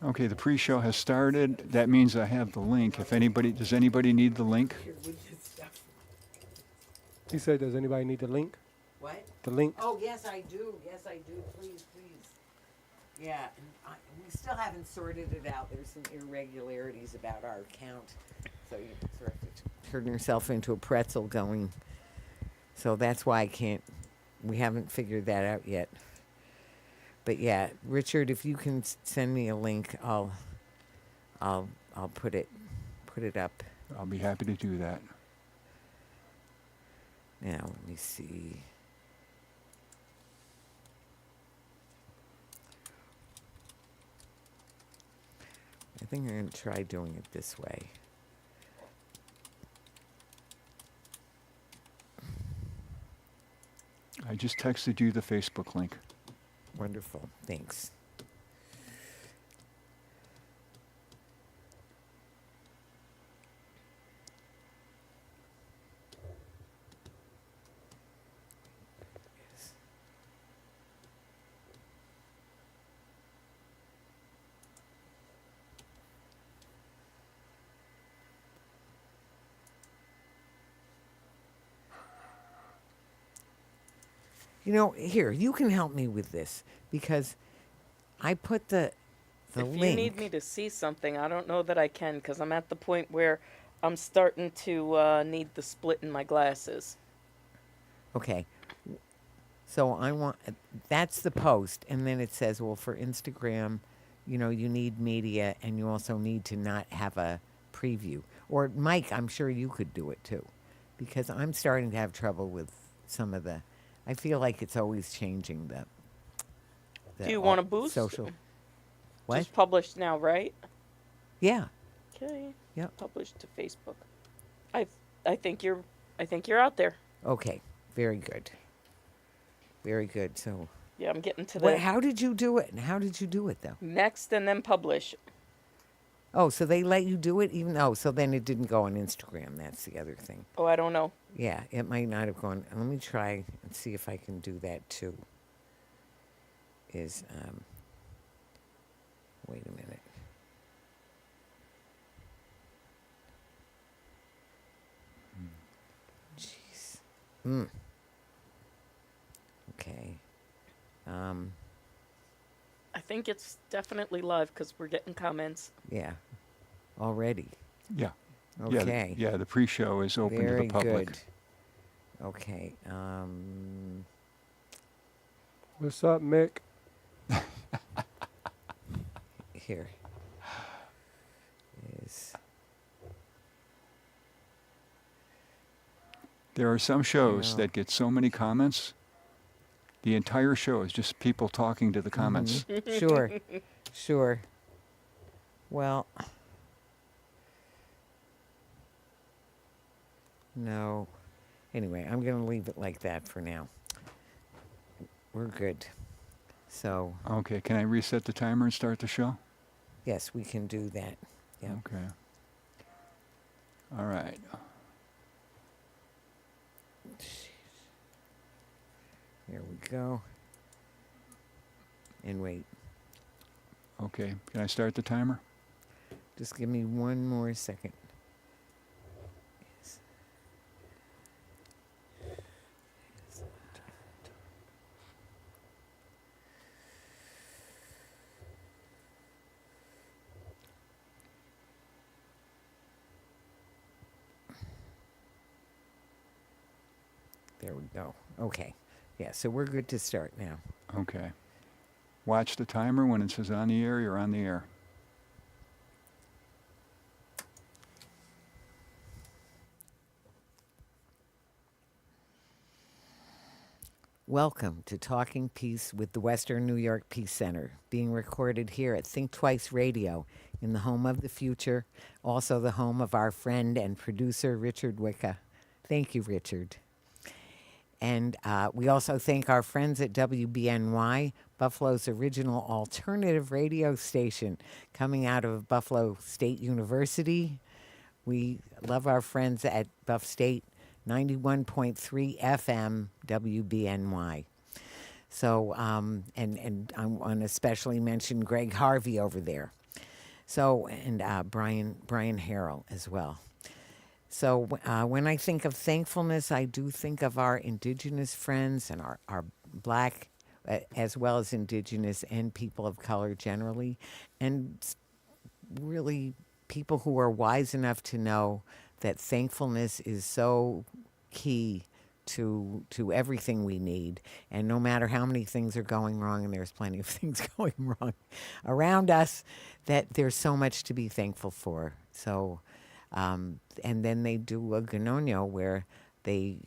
Okay, the pre-show has started. That means I have the link. If anybody, does anybody need the link? He said, does anybody need the link? What? The link? Oh, yes, I do. Yes, I do. Please, please. Yeah, and we still haven't sorted it out. There's some irregularities about our account. So you sort of have to turn yourself into a pretzel going. So that's why I can't, we haven't figured that out yet. But yeah, Richard, if you can send me a link, I'll put it up. I'll be happy to do that. Now, let me see. I think I'm going to try doing it this way. I just texted you the Facebook link. Wonderful. Thanks. You know, here, you can help me with this because I put the If link. you need me to see something, I don't know that I can because I'm at the point where I'm starting to need the split in my glasses. Okay. So I want, that's the post. And then it says, well, for Instagram, you know, you need media and you also need to not have a preview. Or Mike, I'm sure you could do it too. Because I'm starting to have trouble with some of the, I feel like it's always changing the Do you want to boost? social. What? Just published now, right? Yeah. Okay. Yep. Published to Facebook. I think you're out there. Okay. Very good. Very good. So, Yeah, I'm getting to what, the how did you do it? And how did you do it though? next and then publish. Oh, so they let you do it even though, so then it didn't go on Instagram. That's the other thing. Oh, I don't know. Yeah, it might not have gone. Let me try and see if I can do that too. Wait a minute. Jeez. Okay. I think it's definitely live because we're getting comments. Yeah. Already. Yeah. Okay. Yeah, the pre-show is open Very to the public. good. Okay. What's up, Mick? Here is. There are some shows Wow. that get so many comments. The entire show is just people talking to the comments. Sure. Sure. Well. No. Anyway, I'm going to leave it like that for now. We're good. So, Okay, can I reset the timer and start the show? yes, we can do that. Yeah. Okay. All right. Here we go. And wait. Okay, can I start the timer? Just give me one more second. Yes. There we go. Okay. Yeah, so we're good to start now. Okay. Watch the timer when it says on the air, you're on the air. Welcome to Talking Peace with the Western New York Peace Center, being recorded here at Think Twice Radio in the home of the future, also the home of our friend and producer, Richard Wicca. Thank you, Richard. And we also thank our friends at WBNY, Buffalo's original alternative radio station, coming out of Buffalo State University. We love our friends at Buff State, 91.3 FM WBNY. So, and I want to especially mention Greg Harvey over there. So, and Brian Harrell as well. So when I think of thankfulness, I do think of our indigenous friends and our black, as well as indigenous and people of color generally, and really people who are wise enough to know that thankfulness is so key to everything we need. And no matter how many things are going wrong, and there's plenty of things going wrong around us, that there's so much to be thankful for. So, and then they do a Ganoño where they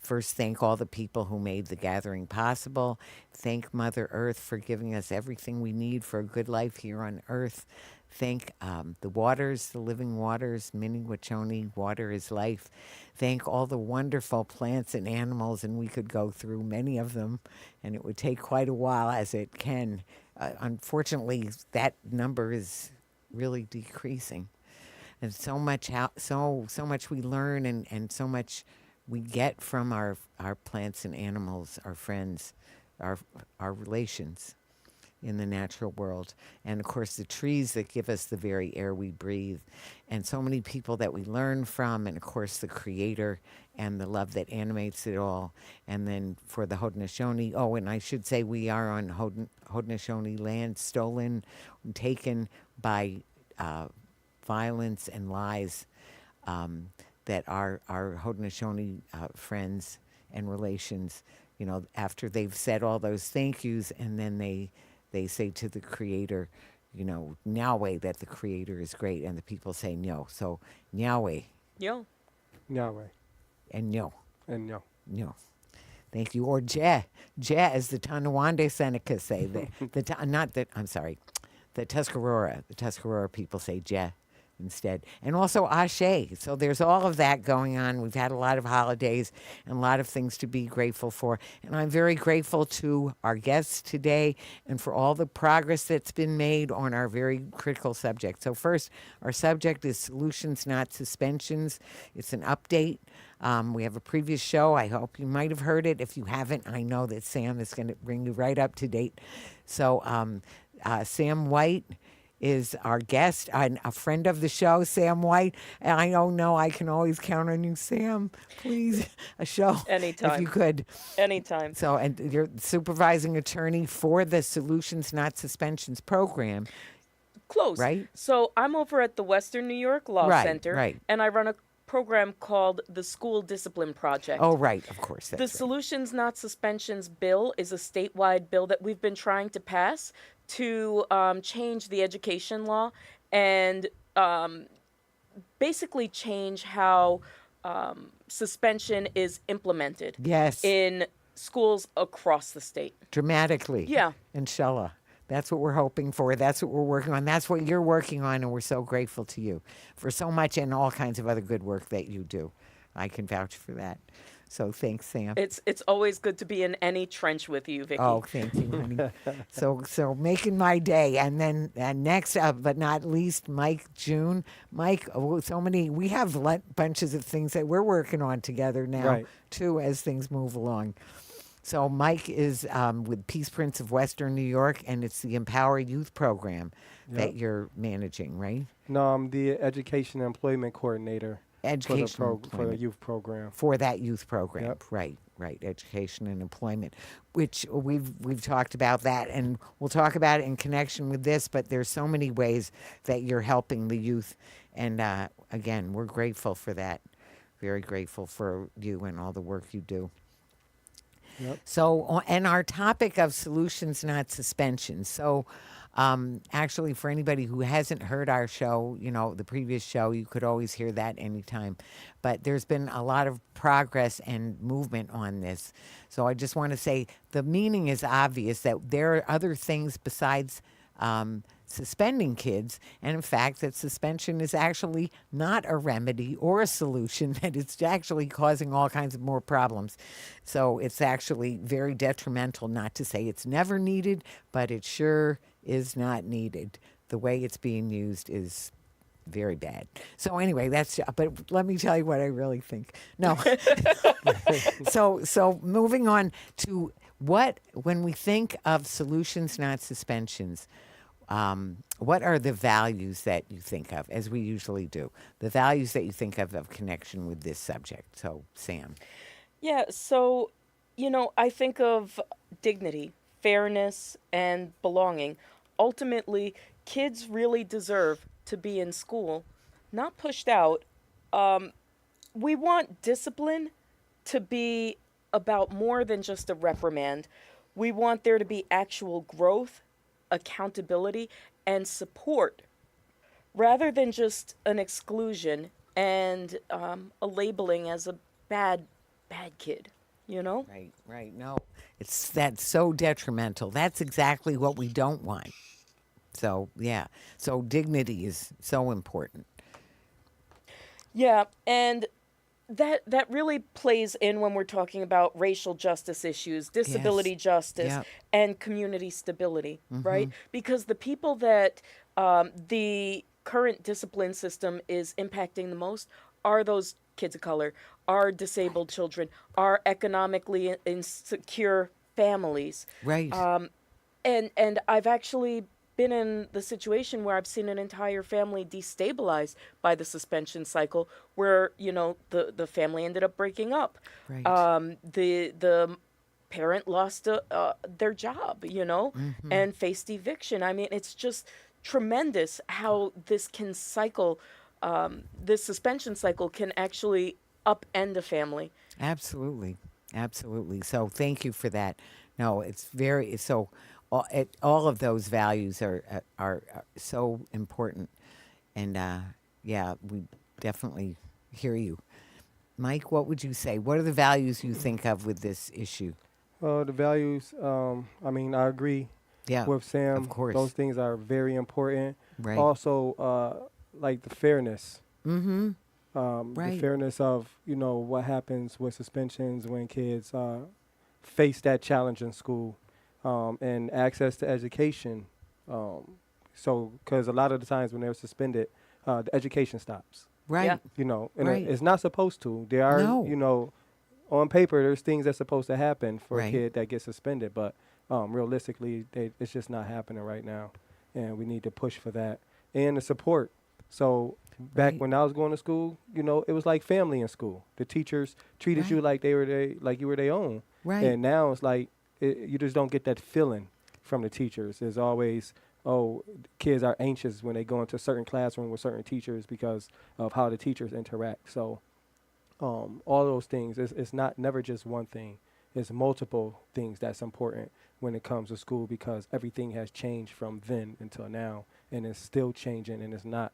first thank all the people who made the gathering possible, thank Mother Earth for giving us everything we need for a good life here on Earth, thank the waters, the living waters, Mini Wachoni, water is life, thank all the wonderful plants and animals, and we could go through many of them, and it would take quite a while, as it can. Unfortunately, that number is really decreasing. And so much so much we learn and so much we get from our plants and animals, our friends, our relations in the natural world. And of course the trees that give us the very air we breathe. And so many people that we learn from, and of course the Creator and the love that animates it all. And then for the Haudenosaunee, oh, and I should say we are on Haudenosaunee land, stolen, taken by violence and lies, that our Haudenosaunee friends and relations, you know, after they've said all those thank yous, and then they say to the Creator, you know, Nyahweh, that the Creator is great, and the people say no. So Nyahweh Yo. Yahweh. and no. And no. No. Thank you. Or Je, as the Tonawanda Seneca say. The Tuscarora people say Je instead. And also Ashe. So there's all of that going on. We've had a lot of holidays and a lot of things to be grateful for. And I'm very grateful to our guests today and for all the progress that's been made on our very critical subject. So first, our subject is solutions, not suspensions. It's an update. We have a previous show. I hope you might have heard it. If you haven't, I know that Sam is going to bring you right up to date. So Sam White is our guest, and a friend of the show, Sam White. And I don't know, I can always count on you, Sam. Please, a show. Anytime. If you could. Anytime. So, and you're supervising attorney for the Solutions Not Suspensions program. Close. Right. So I'm over at the Western New York Law Right, Center, right. and I run a program called the School Discipline Project. Oh, right, of course. The That's right. Solutions Not Suspensions bill is a statewide bill that we've been trying to pass to change the education law and basically change how suspension is implemented Yes. in schools across the state. Dramatically. Yeah. Inshallah. That's what we're hoping for. That's what we're working on. That's what you're working on, and we're so grateful to you for so much and all kinds of other good work that you do. I can vouch for that. So thanks, Sam. It's always good to be in any trench with you, Vicki. Oh, thank you, honey. So making my day. And then next up, but not least, Mike June. Mike, we have bunches of things that we're working on together now, Right. too, as things move along. So Mike is with Peaceprints of Western New York, and it's the Empower Youth program that you're managing, right? No, I'm the Education and Employment Coordinator Education for the employment. youth program. For that youth program. Yep. Right. Education and employment, which we've talked about that, and we'll talk about it in connection with this, but there's so many ways that you're helping the youth. And again, we're grateful for that. Very grateful for you and all the work you do. Yep. So, and our topic of solutions, not suspensions. So, actually, for anybody who hasn't heard our show, you know, the previous show, you could always hear that anytime. But there's been a lot of progress and movement on this. So I just want to say the meaning is obvious that there are other things besides suspending kids, and in fact that suspension is actually not a remedy or a solution, that it's actually causing all kinds of more problems. So it's actually very detrimental, not to say it's never needed, but it sure is not needed. The way it's being used is very bad. So anyway, but let me tell you what I really think. No. So moving on to when we think of solutions, not suspensions, what are the values that you think of, as we usually do, the values that you think of connection with this subject? So, Sam. Yeah, so, I think of dignity, fairness, and belonging. Ultimately, kids really deserve to be in school, not pushed out. We want discipline to be about more than just a reprimand. We want there to be actual growth, accountability, and support rather than just an exclusion and a labeling as a bad kid, you know? Right, right. No, that's so detrimental. That's exactly what we don't want. So, yeah. So dignity is so important. Yeah, and that really plays in when we're talking about racial justice issues, disability Yes. justice, Yeah. and community stability, right? Because the people that the current discipline system is impacting the most are those kids of color, are disabled children, are economically insecure families. Right. And I've actually been in the situation where I've seen an entire family destabilized by the suspension cycle, where the family ended up breaking up. Right. The parent lost their job, and faced eviction. I mean, it's just tremendous how this can cycle. This suspension cycle can actually upend a family. Absolutely. Absolutely. So thank you for that. No, it's very so. All of those values are so important, and yeah, we definitely hear you, Mike. What would you say? What are the values you think of with this issue? The values, I mean, I agree Yeah, with Sam. of course. Those things are very important. Right. Also, like the fairness. Mm-hmm. The Right. fairness of, what happens with suspensions when kids face that challenge in school, and access to education. So, because a lot of the times when they're suspended, the education stops. Right. Yeah. And Right. it's not supposed to. There are, No. on paper, there's things that's supposed to happen for Right. a kid that gets suspended, but realistically, it's just not happening right now, and we need to push for that and the support. So back Right. when I was going to school, it was like family in school. The teachers treated Right. you like like you were their own. Right. And now it's like you just don't get that feeling from the teachers. There's always, oh, kids are anxious when they go into certain classroom with certain teachers because of how the teachers interact. So all those things, it's not never just one thing. It's multiple things that's important when it comes to school, because everything has changed from then until now, and it's still changing, and it's not,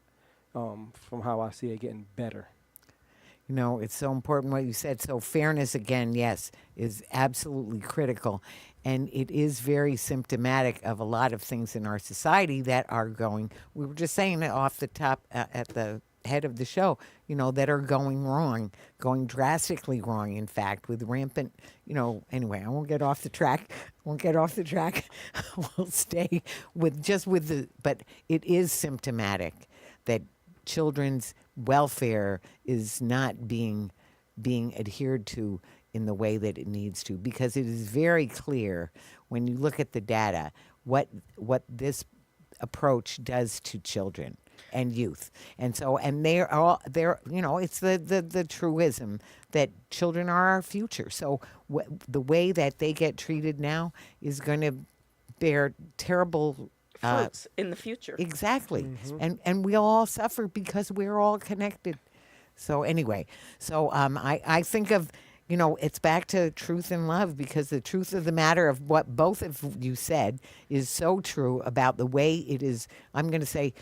from how I see it, getting better. It's so important what you said. So fairness, again, yes, is absolutely critical. And it is very symptomatic of a lot of things in our society that are going, we were just saying it off the top at the head of the show, that are going wrong, going drastically wrong, in fact, with rampant, anyway, I won't get off the track. We'll stay but it is symptomatic that children's welfare is not being adhered to in the way that it needs to, because it is very clear when you look at the data what this approach does to children and youth. And so, and they're it's the truism that children are our future. So the way that they get treated now is going to bear terrible Fruits in the future. exactly. And we all suffer because we're all connected. So anyway, I think of, it's back to truth and love, because the truth of the matter of what both of you said is so true about the way it is. I'm going to say,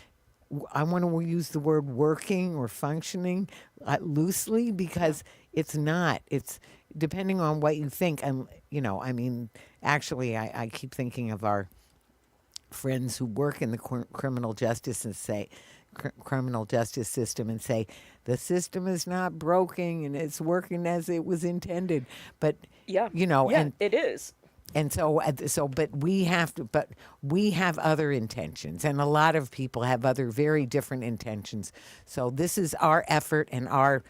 I want to use the word working or functioning loosely, because it's not. It's depending on what you think. And, I mean, actually, I keep thinking of our friends who work in the criminal justice system and say the system is not broken and it's working as it was intended. But Yeah. and it is. and but we have other intentions, and a lot of people have other very different intentions. So this is our effort and our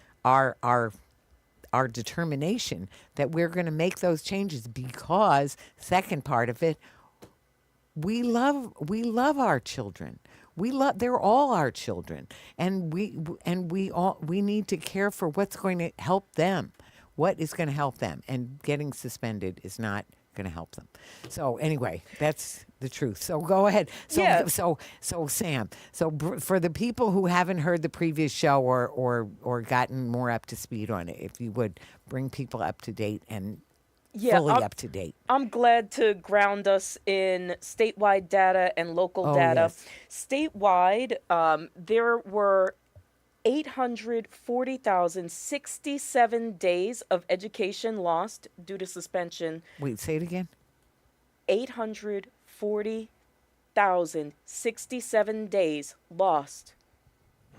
determination that we're going to make those changes, because second part of it, we love our children. They're all our children, and we need to care for what's going to help them. What is going to help them? And getting suspended is not going to help them. So anyway, that's the truth. So go ahead. So Yeah. so Sam. So for the people who haven't heard the previous show or gotten more up to speed on it, if you would bring people up to date and Yeah, fully I'll- up to date. I'm glad to ground us in statewide data and local Oh, data. yes. Statewide, there were 840,067 days of education lost due to suspension. Wait, say it again. 840,067 days lost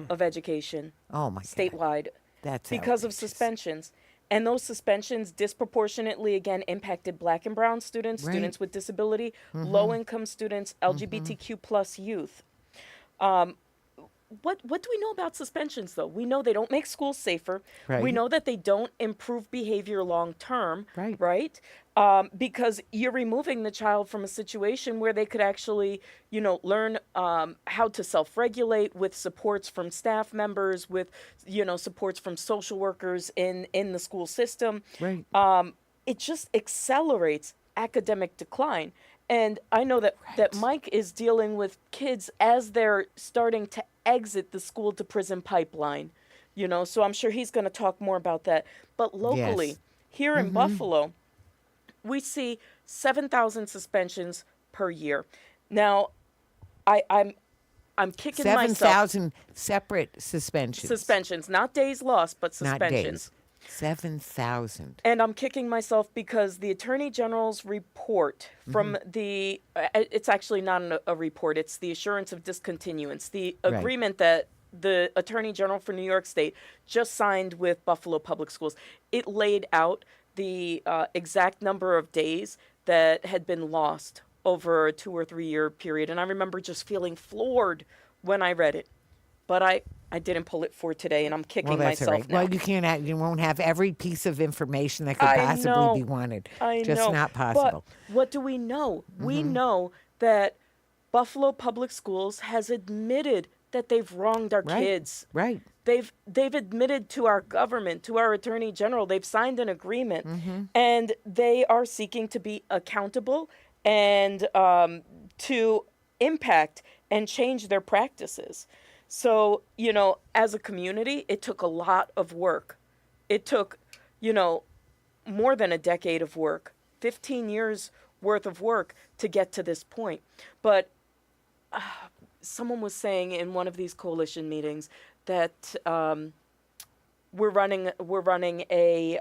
of education Oh my God. statewide That's because of outrageous. suspensions. And those suspensions disproportionately, again, impacted black and brown students, Right. students with disability, low-income students, LGBTQ plus youth. What do we know about suspensions, though? We know they don't make schools safer. We Right. know that they don't improve behavior long term. Right. Right? Because you're removing the child from a situation where they could actually, learn how to self-regulate with supports from staff members, with, supports from social workers in the school system. Right. It just accelerates academic decline. And I know that Mike is dealing with kids as they're starting to exit the school to prison pipeline, so I'm sure he's going to talk more about that. But locally, Yes. here in Buffalo, we see 7,000 suspensions per year. Now, I'm kicking myself. 7,000 separate suspensions. Not days lost, but Not suspensions. days. 7,000. And I'm kicking myself because the Attorney General's report from it's actually not a report, it's the Assurance of Discontinuance, the Right. agreement that the Attorney General for New York State just signed with Buffalo Public Schools. It laid out the exact number of days that had been lost over a 2 or 3 year period. And I remember just feeling floored when I read it. But I didn't pull it for today, and I'm kicking Well, that's all myself right. now. Well, you won't have every piece of information that could I possibly know. be wanted. I Just know. not possible. But what do we know? We know that Buffalo Public Schools has admitted that they've wronged our Right. kids. Right. They've admitted to our government, to our Attorney General, they've signed an agreement, and they are seeking to be accountable and to impact and change their practices. So, as a community, it took a lot of work. It took, more than a decade of work, 15 years worth of work to get to this point. But someone was saying in one of these coalition meetings that we're running a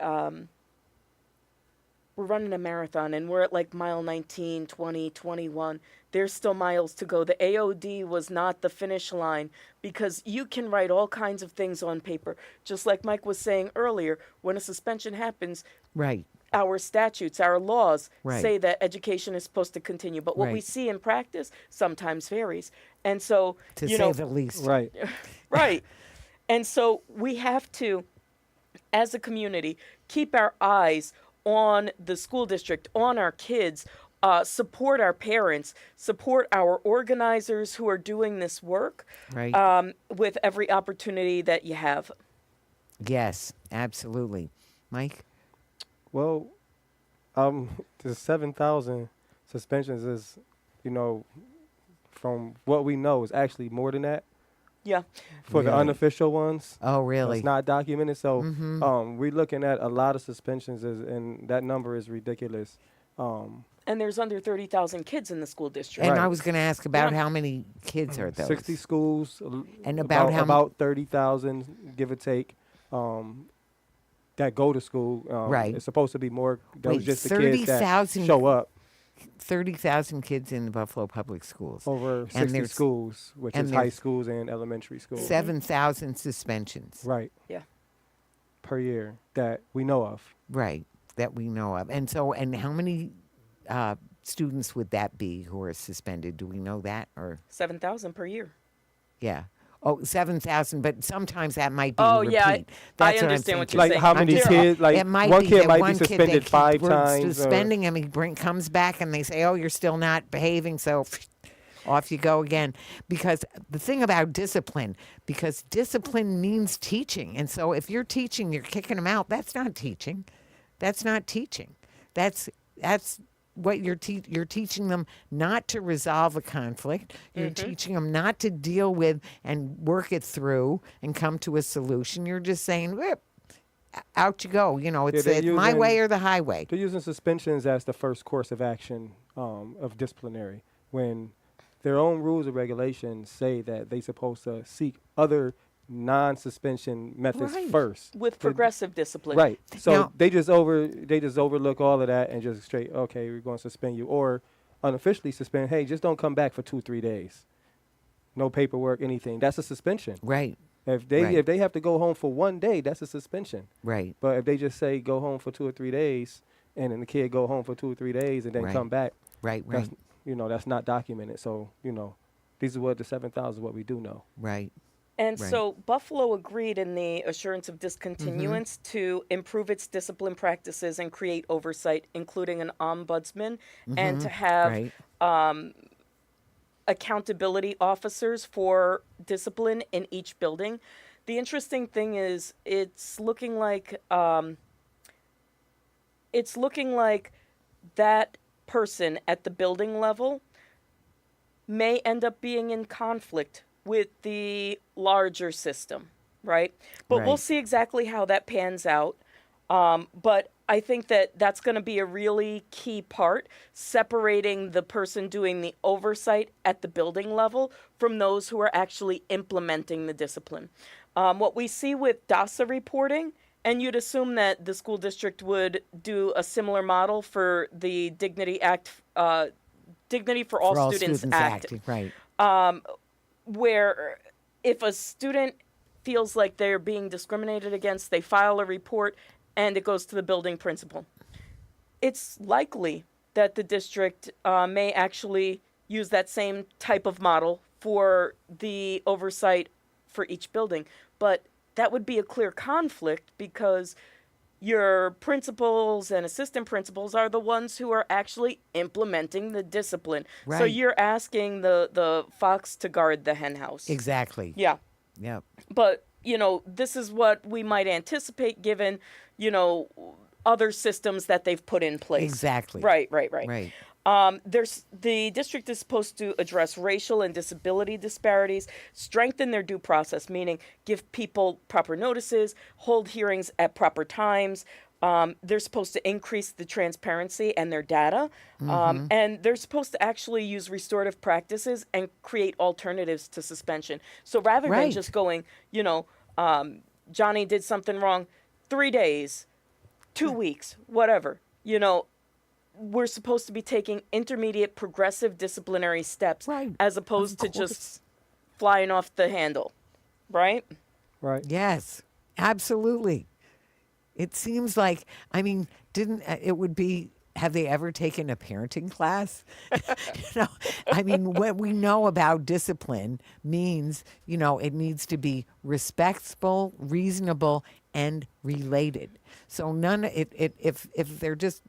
marathon, and we're at like mile 19, 20, 21. There's still miles to go. The AOD was not the finish line, because you can write all kinds of things on paper. Just like Mike was saying earlier, when a suspension happens, Right. our statutes, our laws Right. say that education is supposed to continue. But what we Right. see in practice sometimes varies. And so, To say the least. Right. right. And so we have to, as a community, keep our eyes on the school district, on our kids, support our parents, support our organizers who are doing this work Right. with every opportunity that you have. Yes, absolutely. Mike? Well, the 7,000 suspensions is, from what we know, is actually more than that Yeah. for the Really? unofficial ones. Oh, really? It's not documented. So Mhm. we're looking at a lot of suspensions, and that number is ridiculous. And there's under 30,000 kids in the school district. And I Right. was going to ask about Yeah. how many kids are those? 60 schools, And about how m- about 30,000, give or take, that go to school. Right. It's supposed to be more. Those Wait, just the kids that 30,000 show up 30,000 kids in the Buffalo Public Schools. over 60 there's- schools, which and is high there's schools and elementary schools. 7,000 suspensions. Right. Yeah. Per year that we know of. Right, that we know of. And so, and how many students would that be who are suspended? Do we know that? Or, 7,000 per year. yeah. Oh, 7,000, but sometimes that might be Oh, repeat. yeah, I That's understand what thinking. you're Like saying. how many just- kids? Like it might one be kid that might one be kid suspended they 5 were times. or- suspending him. He comes back and they say, "Oh, you're still not behaving," so off you go again. Because the thing about discipline, because discipline means teaching, and so if you're teaching, you're kicking them out. That's not teaching. That's not teaching. That's what you're teaching them not to resolve a conflict. You're teaching them not to deal with and work it through and come to a solution. You're just saying, "Whip, out you go." You know, it's they're my using- way or the highway. They're using suspensions as the first course of action of disciplinary, when their own rules and regulations say that they're supposed to seek other non-suspension methods Right. first. With progressive discipline. Right. So Now- they just overlook all of that and just straight, okay, we're going to suspend you, or unofficially suspend. Hey, just don't come back for 2-3 days. No paperwork, anything. That's a suspension. Right, If they Right. if they have to go home for 1 day, that's a suspension. right, But if they just say go home for 2 or 3 days, and then the kid go home for 2 or 3 days and then Right. come back, right, that's right, that's not documented. So these are what the 7,000 what we do know. right. And Right. so Buffalo agreed in the Assurance of Discontinuance to improve its discipline practices and create oversight, including an ombudsman, and to have Right. accountability officers for discipline in each building. The interesting thing is, it's looking like that person at the building level may end up being in conflict with the larger system, right? But we'll Right. see exactly how that pans out. But I think that that's going to be a really key part, separating the person doing the oversight at the building level from those who are actually implementing the discipline. What we see with DASA reporting, and you'd assume that the school district would do a similar model for the Dignity Act, Dignity for All, Students, Act, Right. where if a student feels like they're being discriminated against, they file a report and it goes to the building principal. It's likely that the district may actually use that same type of model for the oversight for each building, but that would be a clear conflict because your principals and assistant principals are the ones who are actually implementing the discipline. So Right. you're asking the fox to guard the hen house. Exactly. Yeah. Yep. But, this is what we might anticipate given, other systems that they've put in place. Exactly. Right. Right. The district is supposed to address racial and disability disparities, strengthen their due process, meaning give people proper notices, hold hearings at proper times. They're supposed to increase the transparency and their data. And they're supposed to actually use restorative practices and create alternatives to suspension. So rather than Right. just going, Johnny did something wrong, 3 days, 2 weeks, whatever, we're supposed to be taking intermediate progressive disciplinary steps Right. as opposed to Of just course. flying off the handle, right? Right. Yes, absolutely. It seems like, didn't it would be, have they ever taken a parenting class? What we know about discipline means, it needs to be respectful, reasonable, and related. So if they're just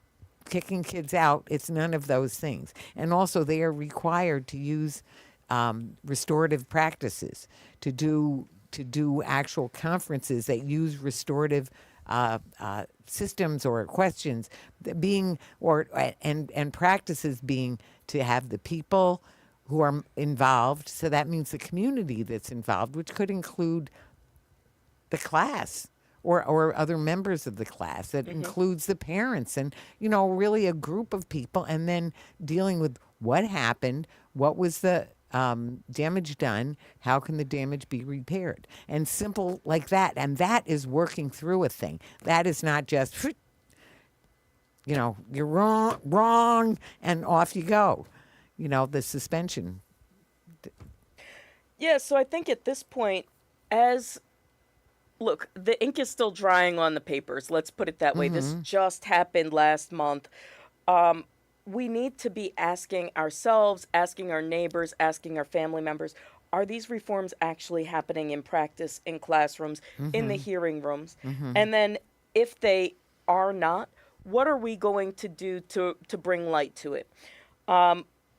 kicking kids out, it's none of those things. And also they are required to use restorative practices, to do actual conferences that use restorative systems or questions and practices being to have the people who are involved. So that means the community that's involved, which could include the class or other members of the class. That includes the parents and, really a group of people, and then dealing with what happened, what was the damage done, how can the damage be repaired, and simple like that. And that is working through a thing. That is not just, you're wrong, and off you go. The suspension. Yeah, so I think at this point, look, the ink is still drying on the papers. Let's put it that way. This just happened last month. We need to be asking ourselves, asking our neighbors, asking our family members, are these reforms actually happening in practice, in classrooms, in the hearing rooms? And then if they are not, what are we going to do to bring light to it?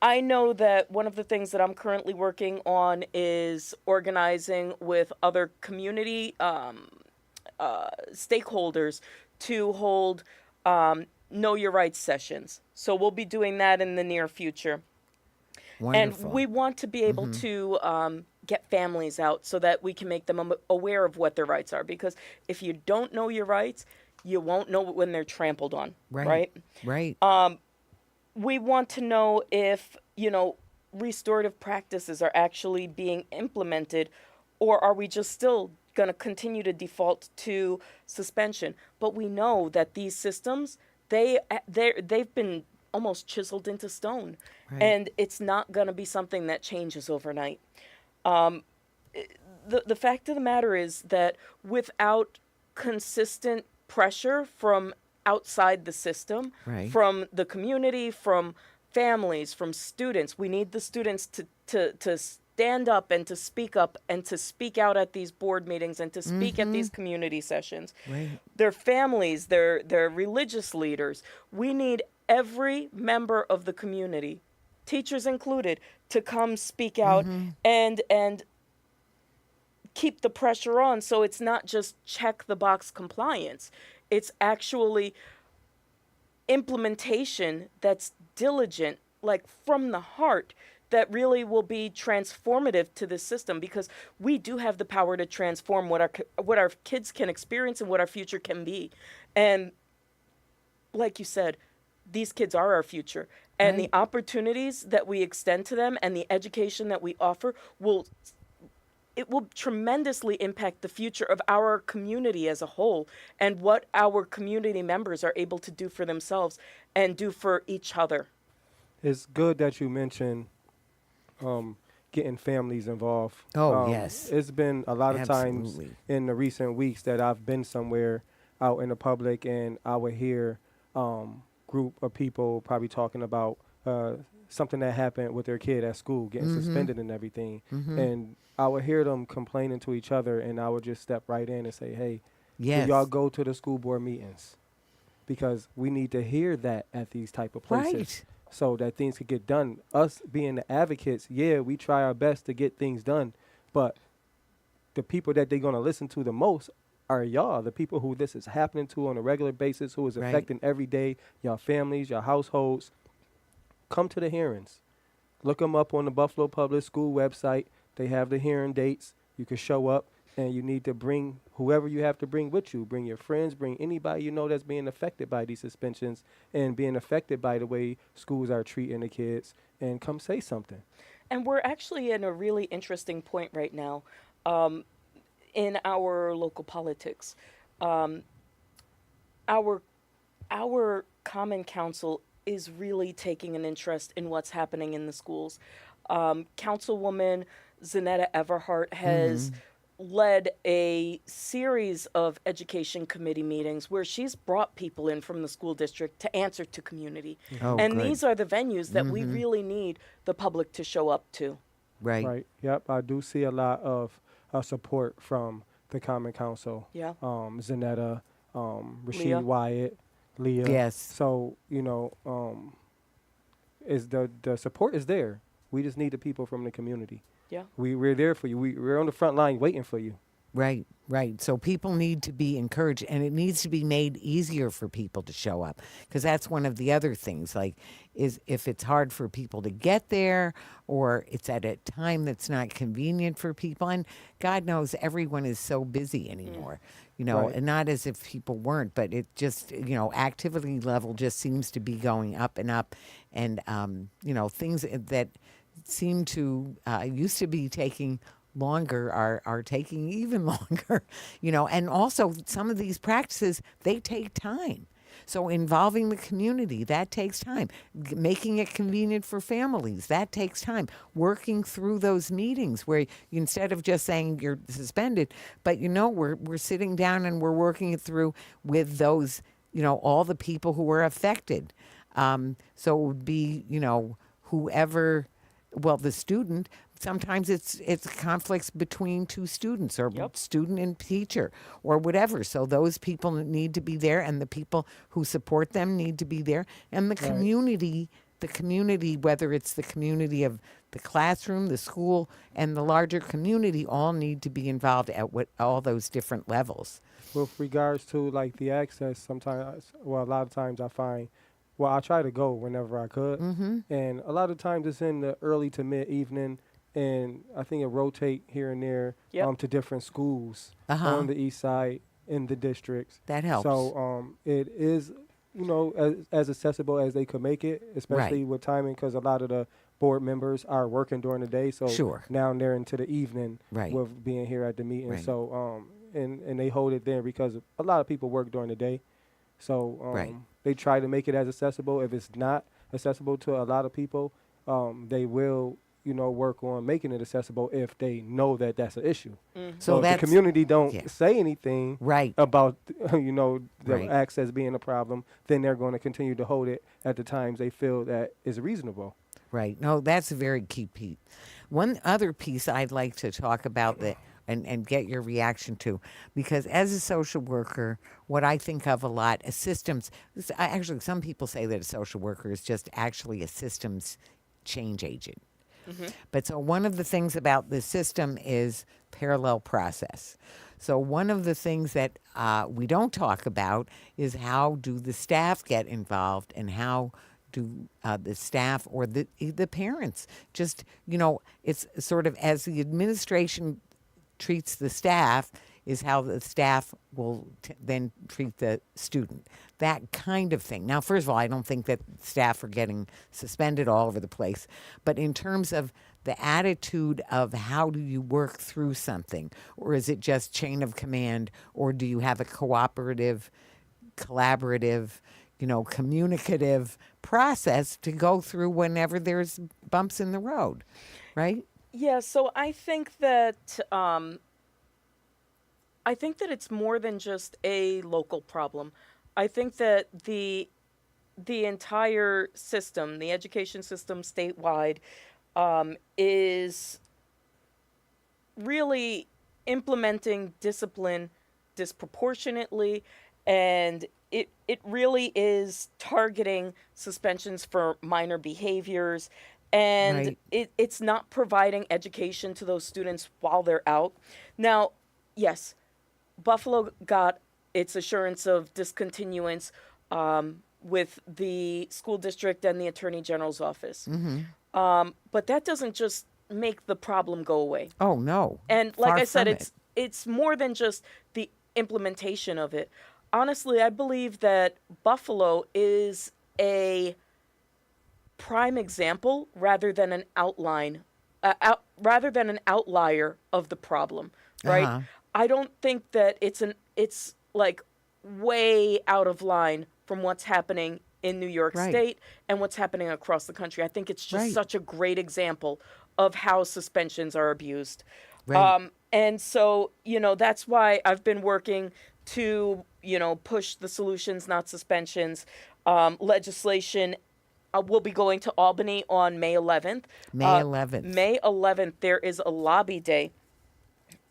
I know that one of the things that I'm currently working on is organizing with other community stakeholders to hold Know Your Rights sessions. So we'll be doing that in the near future. Wonderful. And we want to be able to get families out so that we can make them aware of what their rights are. Because if you don't know your rights, you won't know when they're trampled on. Right? Right. We want to know if, restorative practices are actually being implemented, or are we just still going to continue to default to suspension? But we know that these systems, they've been almost chiseled into stone, and it's not going to be something that changes overnight. The fact of the matter is that without consistent pressure from outside the system, from the community, from families, from students, we need the students to stand up and to speak out at these board meetings and to speak at these community sessions. Their families, their religious leaders. We need every member of the community, teachers included, to come speak out and keep the pressure on, so it's not just check the box compliance. It's actually implementation that's diligent, like from the heart, that really will be transformative to the system, because we do have the power to transform what our kids can experience and what our future can be. And like you said, these kids are our future, and the opportunities that we extend to them and the education that we offer will tremendously impact the future of our community as a whole, and what our community members are able to do for themselves and do for each other. It's good that you mentioned getting families involved. Yes. It's been a lot of times in the recent weeks that I've been somewhere out in the public, and I would hear group of people probably talking about something that happened with their kid at school, getting suspended and everything. And I would hear them complaining to each other, and I would just step right in and say, hey, do y'all go to the school board meetings? Because we need to hear that at these type of places so that things could get done. Us being the advocates, we try our best to get things done, but the people that they're going to listen to the most are y'all, the people who this is happening to on a regular basis, who is affecting every day, your families, your households. Come to the hearings. Look them up on the Buffalo Public School website. They have the hearing dates. You can show up, and you need to bring whoever you have to bring with you. Bring your friends, bring anybody you know that's being affected by these suspensions and being affected by the way schools are treating the kids, and come say something. And we're actually in a really interesting point right now in our local politics. Our Common Council is really taking an interest in what's happening in the schools. Councilwoman Zanetta Everhart has led a series of education committee meetings where she's brought people in from the school district to answer to community. And these are the venues that we really need the public to show up to. Right. Yep. I do see a lot of support from the Common Council. Zanetta, Rasheed Wyatt, Leah. Yes. So, is the support is there. We just need the people from the community. We're there for you. We're on the front line waiting for you. Right. So people need to be encouraged, and it needs to be made easier for people to show up, because that's one of the other things, is if it's hard for people to get there, or it's at a time that's not convenient for people, and God knows everyone is so busy anymore, and not as if people weren't, but it just, activity level just seems to be going up and up, and, things that seem to used to be taking longer are taking even longer, and also some of these practices, they take time. So involving the community, that takes time. Making it convenient for families, that takes time. Working through those meetings where instead of just saying you're suspended, but we're sitting down and we're working it through with those, all the people who were affected. So it would be, whoever, the student, sometimes it's conflicts between two students or Yep. student and teacher or whatever. So those people need to be there, and the people who support them need to be there, and the community, whether it's the community of the classroom, the school, and the larger community, all need to be involved at all those different levels. With regards to like the access, sometimes, well, a lot of times I find, well, I try to go whenever I could, and a lot of times it's in the early to mid evening, and I think it rotate here and there Yep. to different schools Uh-huh. on the east side in the districts. That helps. So it is, as accessible as they could make it, especially with timing, because a lot of the board members are working during the day. So Sure. now they're into the evening Right. with being here at the meeting. Right. So and they hold it there because a lot of people work during the day. So Right. they try to make it as accessible. If it's not accessible to a lot of people, they will, work on making it accessible if they know that that's an issue. So if that's the community don't yeah. say anything right. about, the Right. access being a problem, then they're going to continue to hold it at the times they feel that is reasonable. Right. No, that's a very key piece. One other piece I'd like to talk about and get your reaction to, because as a social worker, what I think of a lot is systems. Actually, some people say that a social worker is just actually a systems change agent. But so one of the things about the system is parallel process. So one of the things that we don't talk about is how do the staff get involved, and how do the staff or the parents just, it's sort of as the administration treats the staff is how the staff will then treat the student. That kind of thing. Now, first of all, I don't think that staff are getting suspended all over the place, but in terms of the attitude of how do you work through something, or is it just chain of command, or do you have a cooperative, collaborative, communicative process to go through whenever there's bumps in the road, right? Yeah, so I think that it's more than just a local problem. I think that the entire system, the education system statewide, is really implementing discipline disproportionately, and it really is targeting suspensions for minor behaviors, and Right. it's not providing education to those students while they're out. Now, yes, Buffalo got its assurance of discontinuance with the school district and the Attorney General's office. But that doesn't just make the problem go away. Oh, no. And like Far I said, from it. it's more than just the implementation of it. Honestly, I believe that Buffalo is a prime example rather than an outlier of the problem, right? Uh-huh. I don't think that it's like way out of line from what's happening in New York Right. State and what's happening across the country. I think it's just Right. such a great example of how suspensions are abused. Right. And so, that's why I've been working to, push the solutions, not suspensions, legislation. We'll be going to Albany on May 11th. May 11th. May 11th, there is a lobby day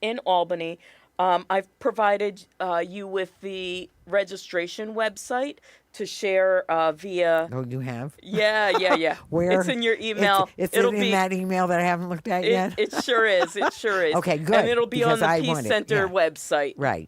in Albany. I've provided you with the registration website to share via. Oh, you have? Yeah. Where? It's in your email. It's It'll in be that email that I haven't looked at yet? It sure is. It sure is. Okay, good, And it'll be on because the I Peace want it, Center yeah. website. Right.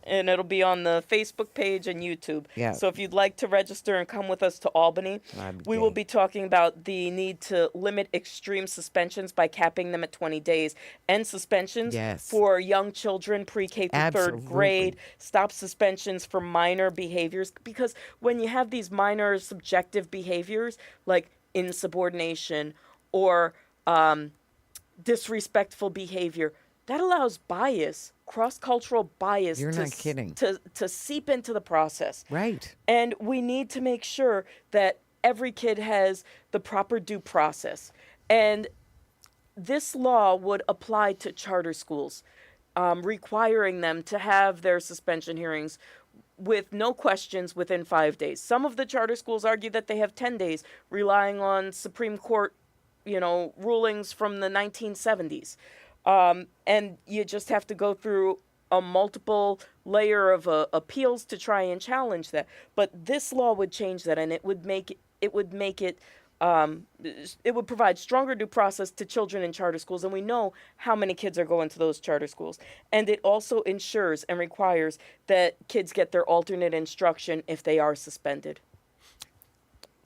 And it'll be on the Facebook page and YouTube. Yeah. So if you'd like to register and come with us to Albany, That'd be we will great. be talking about the need to limit extreme suspensions by capping them at 20 days, and suspensions Yes. for young children pre-K through Absolutely. third grade, stop suspensions for minor behaviors, because when you have these minor subjective behaviors like insubordination or disrespectful behavior, that allows bias, cross-cultural bias You're not kidding. to seep into the process. Right. And we need to make sure that every kid has the proper due process. And this law would apply to charter schools, requiring them to have their suspension hearings with no questions within 5 days. Some of the charter schools argue that they have 10 days, relying on Supreme Court rulings from the 1970s. And you just have to go through a multiple layer of appeals to try and challenge that. But this law would change that, and it would make it it would provide stronger due process to children in charter schools, and we know how many kids are going to those charter schools. And it also ensures and requires that kids get their alternate instruction if they are suspended.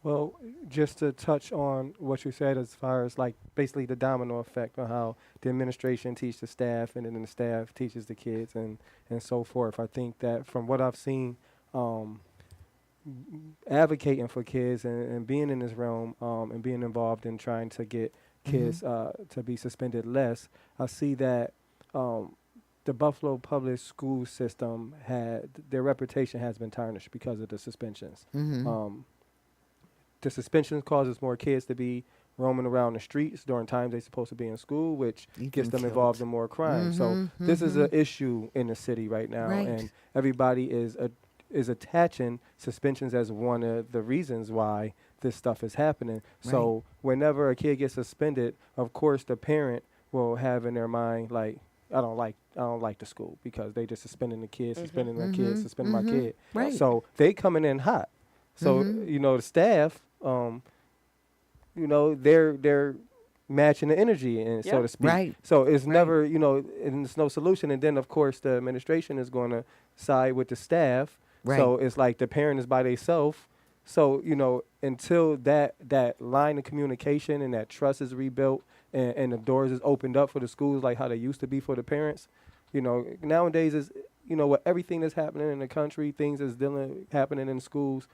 Well, just to touch on what you said as far as like basically the domino effect on how the administration teaches the staff and then the staff teaches the kids and so forth. I think that from what I've seen, advocating for kids and being in this realm and being involved in trying to get kids to be suspended less, I see that the Buffalo public school system their reputation has been tarnished because of the suspensions. The suspensions causes more kids to be roaming around the streets during times they're supposed to be in school, which gets them involved in more crime. So this is an issue in the city right now, and everybody is attaching suspensions as one of the reasons why this stuff is happening. So whenever a kid gets suspended, of course the parent will have in their mind like, I don't like the school because they just suspending the kids, suspending my kids, suspending my kid. So they coming in hot. So the staff, they're matching the energy, and so to speak. So it's never, and it's no solution. And then of course the administration is going to side with the staff. So it's like the parent is by themselves. So until that line of communication and that trust is rebuilt, and the doors is opened up for the schools like how they used to be for the parents, nowadays is with everything that's happening in the country, things that's happening in schools.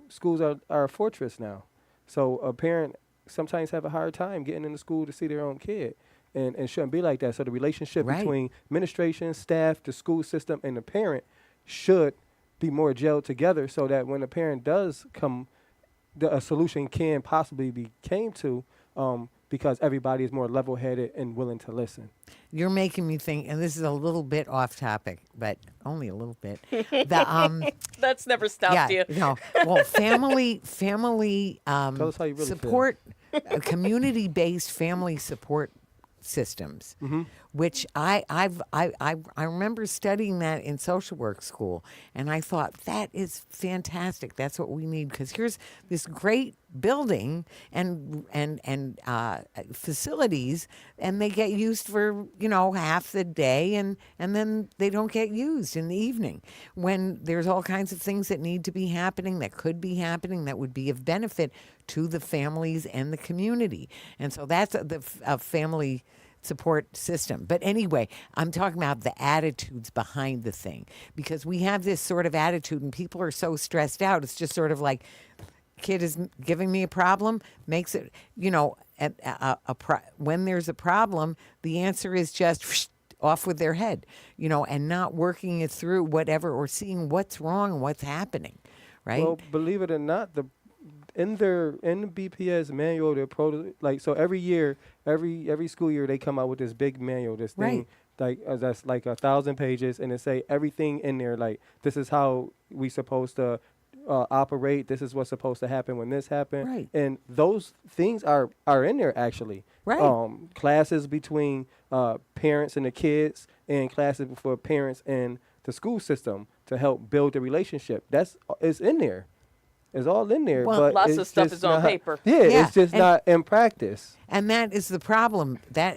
Schools are a fortress now. So a parent sometimes have a hard time getting into school to see their own kid, and shouldn't be like that. So the relationship between administration, staff, the school system, and the parent should be more gelled together, so that when a parent does come, a solution can possibly be came to, because everybody is more level-headed and willing to listen. You're making me think, and this is a little bit off topic, but only a little bit. That's never stopped you. No. Well, family Tell us how you really support, community-based family support systems, which I remember studying that in social work school, and I thought that is fantastic. That's what we need, because here's this great building and facilities, and they get used for half the day, and then they don't get used in the evening when there's all kinds of things that need to be happening, that could be happening, that would be of benefit to the families and the community. And so that's a family support system. But anyway, I'm talking about the attitudes behind the thing, because we have this sort of attitude and people are so stressed out. It's just sort of like, kid is giving me a problem, makes it, when there's a problem, the answer is just off with their head, and not working it through whatever, or seeing what's wrong and what's happening, right? Well, believe it or not, in the BPS manual, so every year, every school year, they come out with this big manual, this thing, that's like 1,000 pages, and it say everything in there, like this is how we supposed to operate. This is what's supposed to happen when this happened, and those things are in there actually. Classes between parents and the kids, and classes for parents and the school system to help build the relationship. It's in there. It's all in there. Well, but lots of stuff is on paper. Yeah, it's just not in practice. And that is the problem. That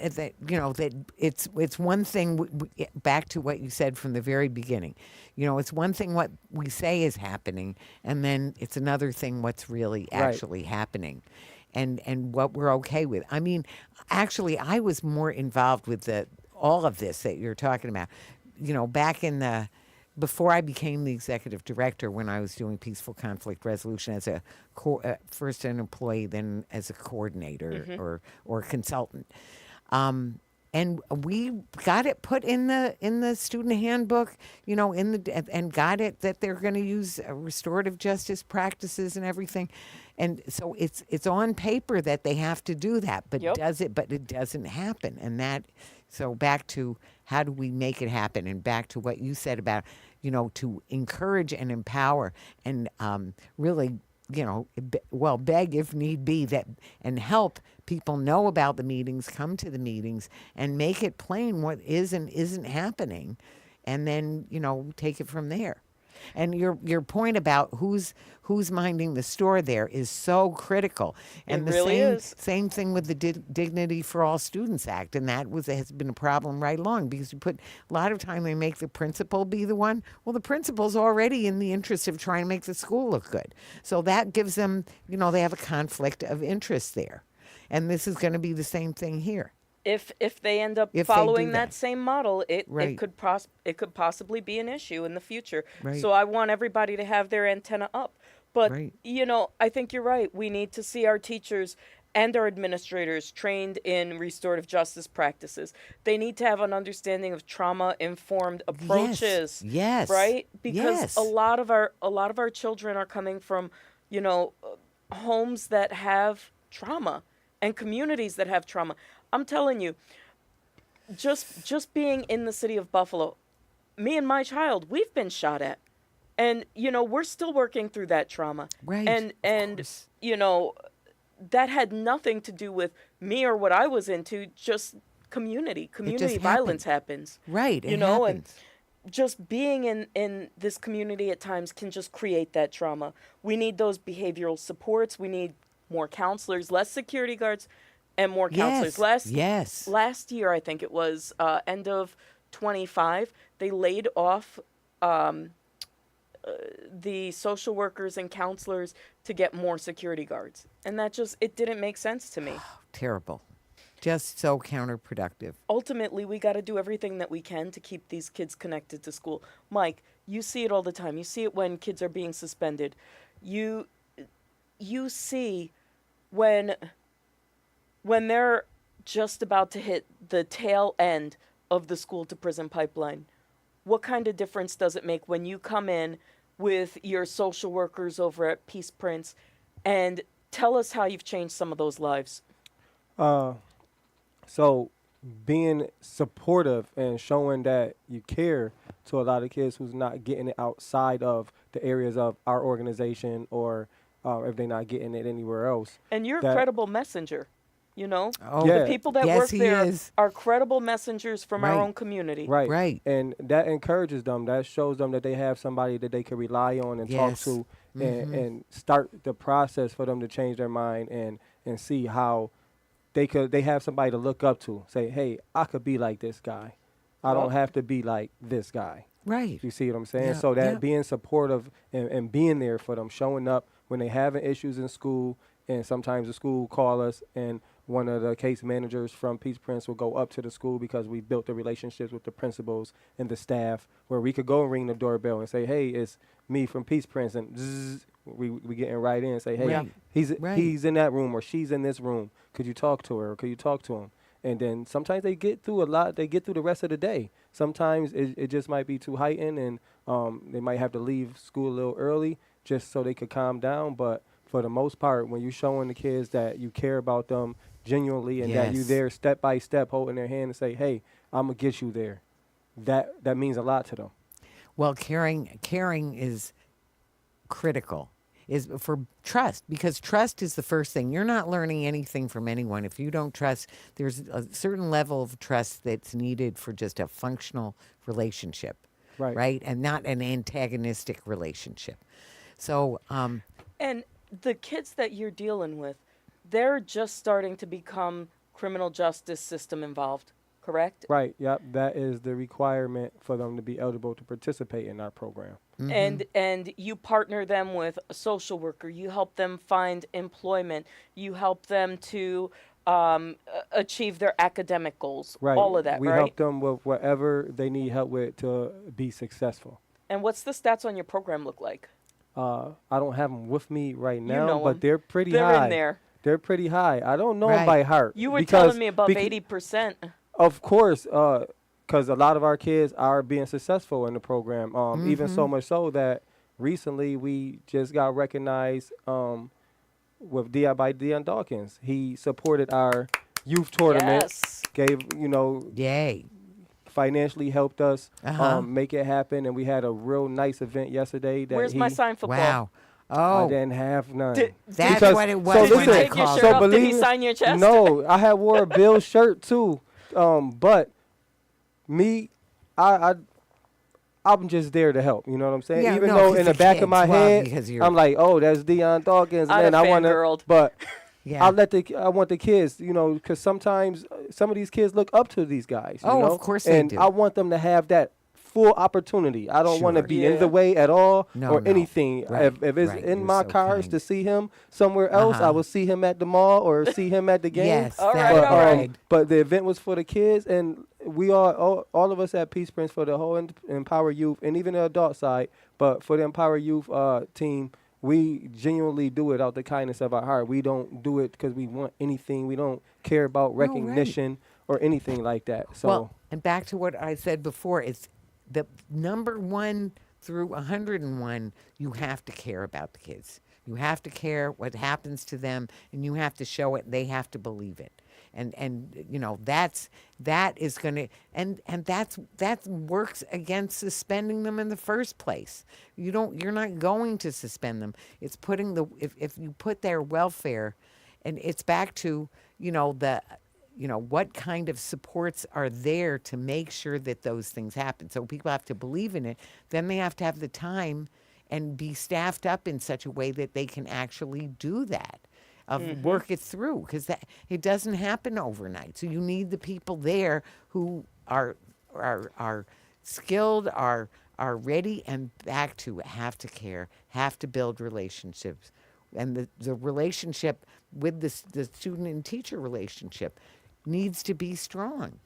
it's one thing. Back to what you said from the very beginning. It's one thing what we say is happening, and then it's another thing what's really actually happening, and what we're okay with. I mean, actually, I was more involved with all of this that you're talking about. Back in before I became the executive director, when I was doing peaceful conflict resolution as first an employee, then as a coordinator or consultant, and we got it put in the student handbook, and got it that they're going to use restorative justice practices and everything, and so it's on paper that they have to do that, but it doesn't happen, and that. So back to how do we make it happen, and back to what you said about, to encourage and empower and really beg if need be that, and help people know about the meetings, come to the meetings, and make it plain what is and isn't happening, and then take it from there. And your point about who's minding the store there is so critical. And It really is. same thing with the Dignity for All Students Act, and that has been a problem right along, because you put a lot of time they make the principal be the one. Well, the principal's already in the interest of trying to make the school look good, so that gives them they have a conflict of interest there, and this is going to be the same thing here. If they end up If they following do that that. same model, it Right. could possibly be an issue in the future. Right. So I want everybody to have their antenna up. But Right. I think you're right. We need to see our teachers and our administrators trained in restorative justice practices. They need to have an understanding of trauma-informed approaches. Yes. Right? Because Yes. a lot of our children are coming from, homes that have trauma and communities that have trauma. I'm telling you, just being in the city of Buffalo, me and my child, we've been shot at. And we're still working through that trauma. Right, And of course. that had nothing to do with me or what I was into, just community violence happens. Right. It And happens. just being in this community at times can just create that trauma. We need those behavioral supports. We need more counselors, less security guards, and more counselors. Yes. Last year, I think it was end of 25, they laid off the social workers and counselors to get more security guards, and it didn't make sense to me. Terrible. Just so counterproductive. Ultimately, we got to do everything that we can to keep these kids connected to school. Mike, you see it all the time. You see it when kids are being suspended. You see when they're just about to hit the tail end of the school to prison pipeline. What kind of difference does it make when you come in with your social workers over at Peaceprints and tell us how you've changed some of those lives? So being supportive and showing that you care to a lot of kids who's not getting it outside of the areas of our organization, or if they're not getting it anywhere else. And you're a that- credible messenger, Oh, Yeah. The people that Yes, work he there is. are credible messengers from our Right. own community. Right. Right. And that encourages them. That shows them that they have somebody that they can rely on and Yes. talk to, and start the process for them to change their mind and see how they have somebody to look up to. Say, hey, I could be like this guy. I Well- don't have to be like this guy. Right. You see what I'm saying? Yeah, So that yeah. being supportive and being there for them, showing up when they having issues in school, and sometimes the school call us, and one of the case managers from Peaceprints will go up to the school, because we built the relationships with the principals and the staff, where we could go and ring the doorbell and say, hey, it's me from Peaceprints, and zzz, we getting right in and say, hey, Right. he's in that room, or she's in this room. Could you talk to her, or could you talk to him? And then sometimes they get through a lot. They get through the rest of the day. Sometimes it just might be too heightened, and they might have to leave school a little early just so they could calm down. But for the most part, when you're showing the kids that you care about them genuinely, and that you Yes. there step by step, holding their hand and say, hey, I'm going to get you there, that means a lot to them. Well, caring is critical, is for trust, because trust is the first thing. You're not learning anything from anyone if you don't trust. There's a certain level of trust that's needed for just a functional relationship, Right. And not an antagonistic relationship. So, And the kids that you're dealing with, they're just starting to become criminal justice system involved, correct? Right. Yep. That is the requirement for them to be eligible to participate in our program. And you partner them with a social worker. You help them find employment. You help them to achieve their academic goals. Right. All of that, we right? help them with whatever they need help with to be successful. And what's the stats on your program look like? I don't have them with me right now, know 'em. but they're pretty They're high. in there. They're pretty high. I don't know them Right. by heart. You were because- telling me above bec- 80%. Of course, because a lot of our kids are being successful in the program. Even so much so that recently we just got recognized with by Deion Dawkins. He supported our youth tournament. Yes. Gave yay. financially helped us Uh-huh. make it happen, and we had a real nice event yesterday. That Where's my sign football? Wow. I Oh, didn't have none. that's Because- what it was so when listen, I take your called. shirt off? Did he believe it- sign your chest? No, I had wore a Bill shirt too. But me, I'm just there to help. You know what I'm saying? Yeah, Even no, though 'cause in the the back of kids, my well, head, because you're- I'm like, oh, that's Deion Dawkins, I'd and have I want to. fangirled. But Yeah. I want the kids, you know, because sometimes some of these kids look up to these guys. You Oh, know? of course they and do. I want them to have that full opportunity. I don't want to Sure. be in Yeah. the way at all No, or no. anything. Right, If it's right. in You're my so cards kind. to see him somewhere else, I Uh-huh. will see him at the mall or see him at the game. Yes, All that right, But, all right. but the event was for the kids, and we all of us at Peaceprints for the whole Empower Youth and even the adult side. But for the Empower Youth team, we genuinely do it out the kindness of our heart. We don't do it because we want anything. We don't care about right. recognition or anything like that. So Well, and back to what I said before, it's the number 1 through 101, you have to care about the kids. You have to care what happens to them, and you have to show it. They have to believe it. And you know, that is going to, and that works against suspending them in the first place. You're not going to suspend them. It's putting if you put their welfare, and it's back to, what kind of supports are there to make sure that those things happen. So people have to believe in it. Then they have to have the time and be staffed up in such a way that they can actually do that, work it through, because it doesn't happen overnight. So you need the people there who are skilled, are ready, and back to have to care, have to build relationships. And the relationship with the student and teacher relationship needs to be strong.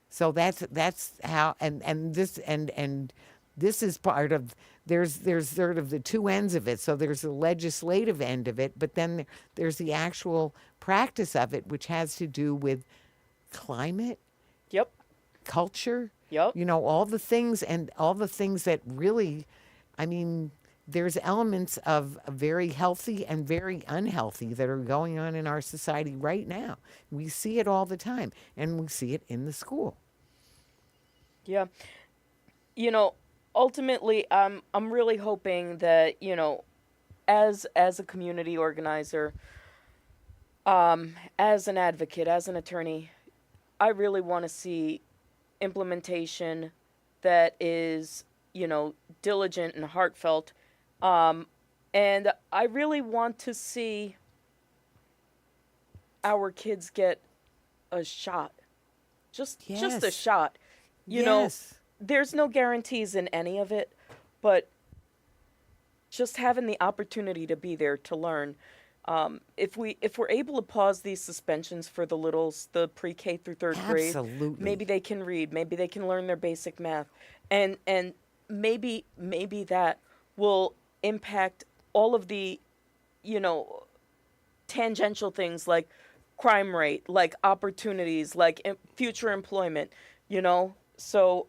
So that's how, and this is part of, there's sort of the two ends of it. So there's the legislative end of it, but then there's the actual practice of it, which has to do with climate, Yep. culture, Yep. all the things that really, I mean, there's elements of very healthy and very unhealthy that are going on in our society right now. We see it all the time, and we see it in the school. Yeah. Ultimately, I'm really hoping that, as a community organizer, as an advocate, as an attorney, I really want to see implementation that is, diligent and heartfelt. And I really want to see our kids get a shot. Just a Yes. shot. You know, Yes. there's no guarantees in any of it, but just having the opportunity to be there to learn. If we're able to pause these suspensions for the littles, the pre-K through third grade, Absolutely. maybe they can read, maybe they can learn their basic math, and maybe that will impact all of the, tangential things like crime rate, like opportunities, like future employment. So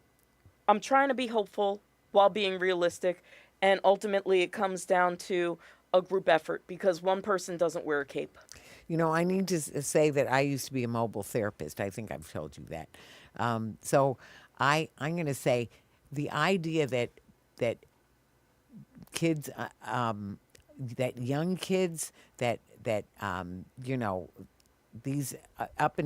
I'm trying to be hopeful while being realistic, and ultimately it comes down to a group effort because one person doesn't wear a cape. I need to say that I used to be a mobile therapist. I think I've told you that. So I'm going to say the idea that kids, that young kids, that these up,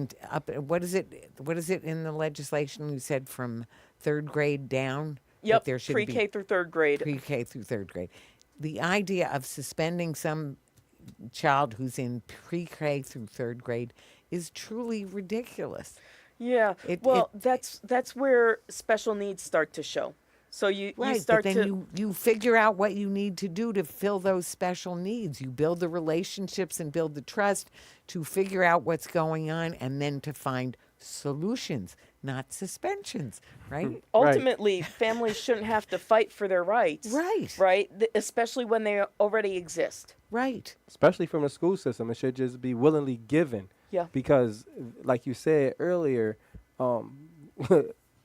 what is it in the legislation you said from third grade down? that Yep, there should pre-K be through third grade. pre-K through third grade. The idea of suspending some child who's in pre-K through third grade is truly ridiculous. Yeah, that's where special needs start to show. So you Right, start but then to you figure out what you need to do to fill those special needs. You build the relationships and build the trust to figure out what's going on and then to find solutions, not suspensions, right? ultimately families shouldn't have to fight for their rights. Right. Right? Especially when they already exist. Right. especially from the school system, it should just be willingly given. Yeah. Because, like you said earlier, I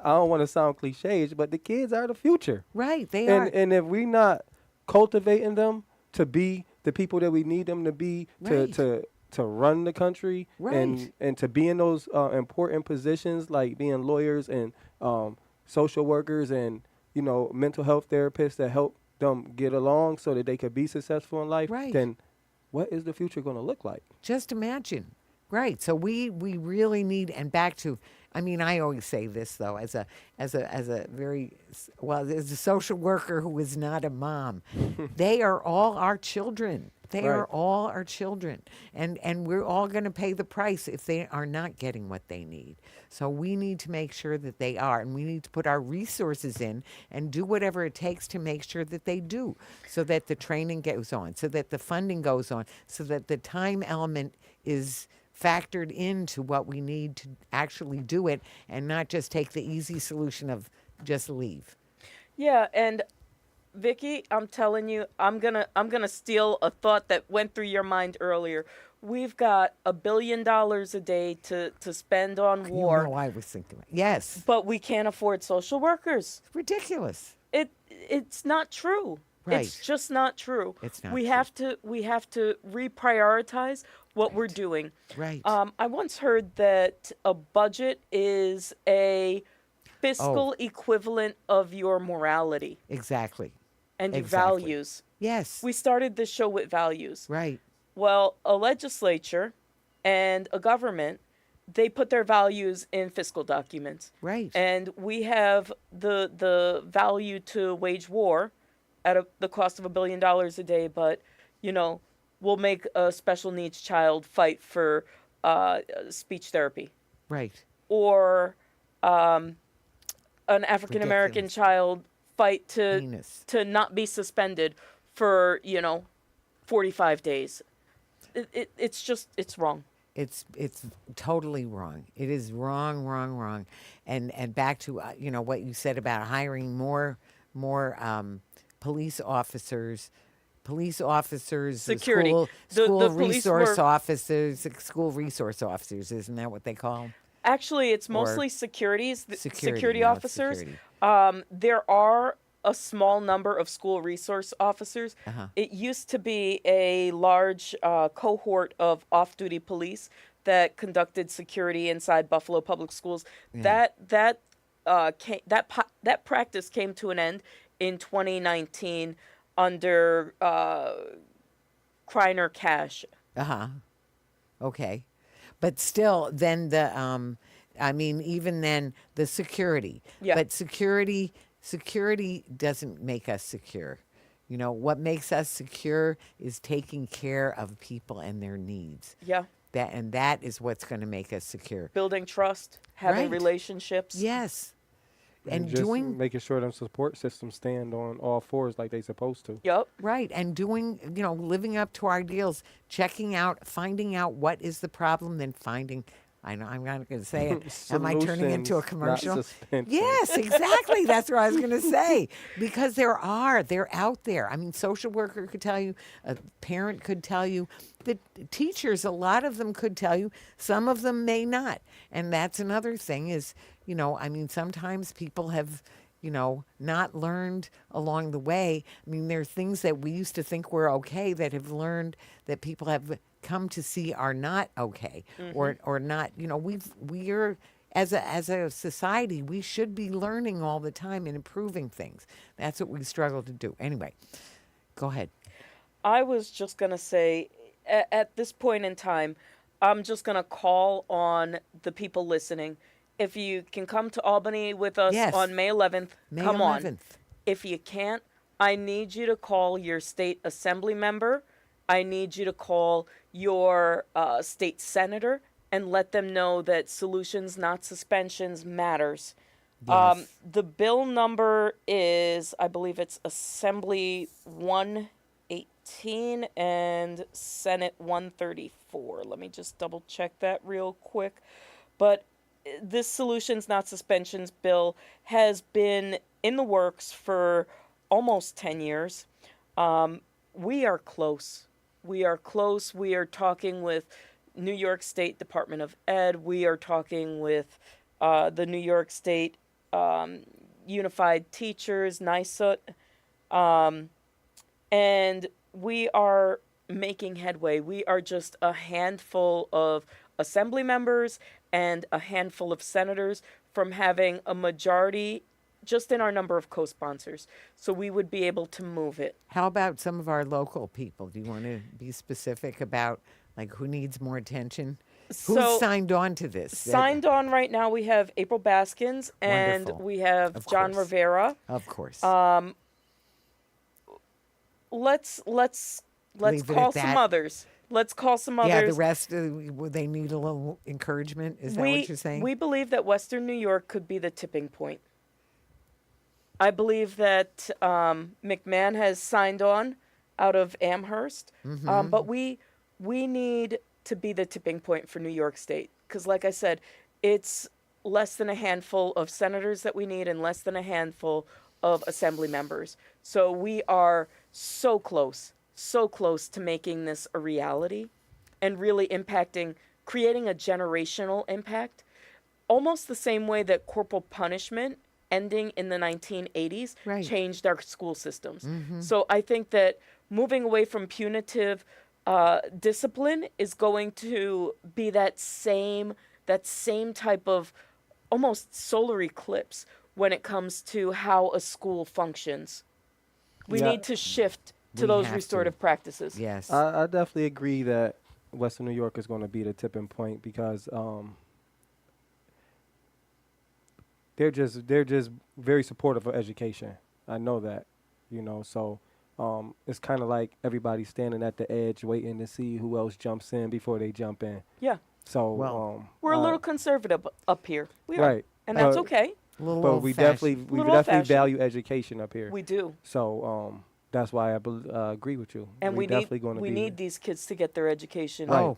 don't want to sound cliche, but the kids are the future. Right, they are. And if we're not cultivating them to be the people that we need them to be, Right. to run the country, Right. and to be in those important positions like being lawyers and social workers and mental health therapists that help them get along so that they could be successful in life, Right. then what is the future going to look like? Just imagine. Right. So we really need, and back to, I mean, I always say this though, as a very, well, as a social worker who is not a mom, they are all our children. They Right. are all our children. And we're all going to pay the price if they are not getting what they need. So we need to make sure that they are, and we need to put our resources in and do whatever it takes to make sure that they do, so that the training goes on, so that the funding goes on, so that the time element is factored into what we need to actually do it, and not just take the easy solution of just leave. Yeah, and Vicky, I'm telling you, I'm gonna steal a thought that went through your mind earlier. We've got $1 billion a day to spend on war, You know, I was thinking, yes, but we can't afford social workers. ridiculous. It's not true. Right. It's just not true. It's not we true. have to reprioritize what we're doing. Right. I once heard that a budget is a fiscal equivalent of your morality Exactly. and your Exactly. values. Yes. We started this show with values. Right. Well, a legislature and a government, they put their values in fiscal documents. Right. And we have the value to wage war at the cost of $1 billion a day, but, you know, we'll make a special needs child fight for speech therapy, Right. or an African American Ridiculous. child fight Heinous. to not be suspended for 45 days. It's wrong. It's totally wrong. It is wrong. And back to what you said about hiring more police officers, Security. school The police resource were- officers, school resource officers. Isn't that what they call them? Actually, it's Or mostly security now it's officers. security. There are a small number of school resource officers. Uh-huh. It used to be a large cohort of off-duty police that conducted security inside Buffalo Public Schools. Yeah. That practice came to an end in 2019 under Kreiner Cash. Okay. But still, then even then, the security. Yeah. But security doesn't make us secure. What makes us secure is taking care of people and their needs. Yeah. That is what's going to make us secure. Building trust, having Right. relationships. Yes. And just doing making sure them support systems stand on all fours like they supposed to. Yep. right, and doing, living up to our ideals, finding out what is the problem, then finding. I know I'm not going to say it. Am I turning into a Solutions, not commercial? suspensions. Yes, exactly. That's what I was going to say. Because they're out there. I mean, social worker could tell you, a parent could tell you, the teachers, a lot of them could tell you, some of them may not. And that's another thing is, sometimes people have, not learned along the way. I mean, there are things that we used to think were okay that have learned that people have come to see are not okay, or not. We're as a society, we should be learning all the time and improving things. That's what we struggle to do. Anyway, go ahead. I was just going to say, at this point in time, I'm just going to call on the people listening. If you can come to Albany with us Yes. on May 11th, May come 11th. on. If you can't, I need you to call your state assembly member. I need you to call your state senator and let them know that solutions, not suspensions, matters. Yes. The bill number is, I believe it's Assembly 118 and Senate 134. Let me just double check that real quick. But this solutions, not suspensions bill has been in the works for almost 10 years. We are close. We are close. We are talking with New York State Department of Ed. We are talking with the New York State Unified Teachers, NYSUT. And we are making headway. We are just a handful of assembly members and a handful of senators from having a majority just in our number of co-sponsors. So we would be able to move it. How about some of our local people? Do you want to be specific about like who needs more attention? So Who's signed on to this? signed on right now, we have April Baskins and Wonderful. we have Of John course. Rivera. Of course. Let's Leave it call at some that. others. Let's call some Yeah, the others. rest, they need a little encouragement. Is that what you're saying? We believe that Western New York could be the tipping point. I believe that McMahon has signed on out of Amherst, but we need to be the tipping point for New York State because, like I said, it's less than a handful of senators that we need and less than a handful of assembly members. So we are so close to making this a reality and really creating a generational impact, almost the same way that corporal punishment ending in the 1980s Right. changed our school systems. So I think that moving away from punitive discipline is going to be that same type of almost solar eclipse when it comes to how a school functions. We Yeah. need to shift to We those have to. restorative practices. Yes. I definitely agree that Western New York is going to be the tipping point because they're just very supportive of education. I know that, so it's kind of like everybody standing at the edge waiting to see who else jumps in before they jump in. Yeah. So Well, We're a little conservative up here. We are. right. And that's But- okay. a little But we old-fashioned. definitely Little old-fashioned. value education up here. We do. So that's why I agree with you. And we definitely going to we be need these kids to get their education. Right. Oh,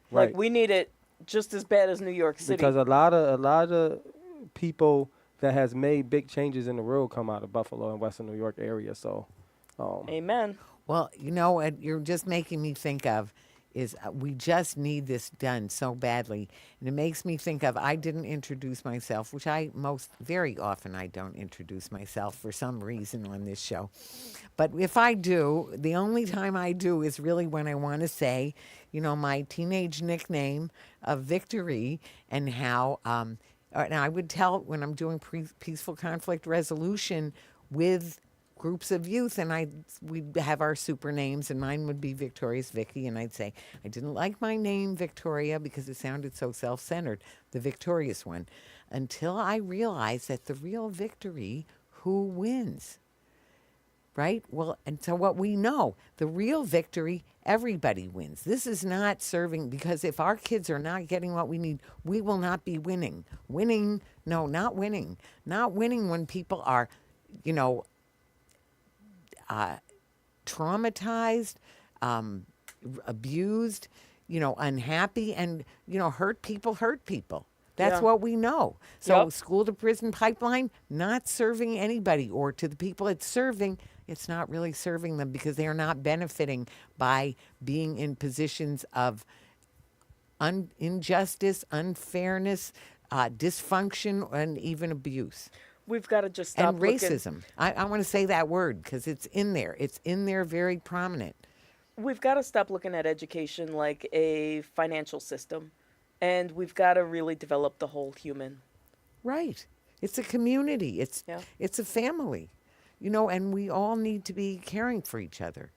right. Like we need it just as bad as New York City. Because a lot of people that has made big changes in the world come out of Buffalo and Western New York area. So, Amen. well, what you're just making me think of is we just need this done so badly. And it makes me think of, I didn't introduce myself, which very often I don't introduce myself for some reason on this show. But if I do, the only time I do is really when I want to say, my teenage nickname of Victory and how, and I would tell when I'm doing peaceful conflict resolution with groups of youth, and we'd have our super names, and mine would be Victorious Vicky, and I'd say, I didn't like my name Victoria because it sounded so self-centered, the victorious one, until I realized that the real victory, who wins? Right? Well, and so what we know, the real victory, everybody wins. This is not serving, because if our kids are not getting what we need, we will not be winning. Not winning when people are, traumatized, abused, unhappy, and, hurt people. That's Yeah. what we know. So Yep. school to prison pipeline, not serving anybody, or to the people it's serving, it's not really serving them because they are not benefiting by being in positions of injustice, unfairness, dysfunction, and even abuse. We've got to just stop And looking. racism. I want to say that word because it's in there. It's in there very prominent. We've got to stop looking at education like a financial system, and we've got to really develop the whole human. Right. It's a community. It's Yeah. it's a family. And we all need to be caring for each other.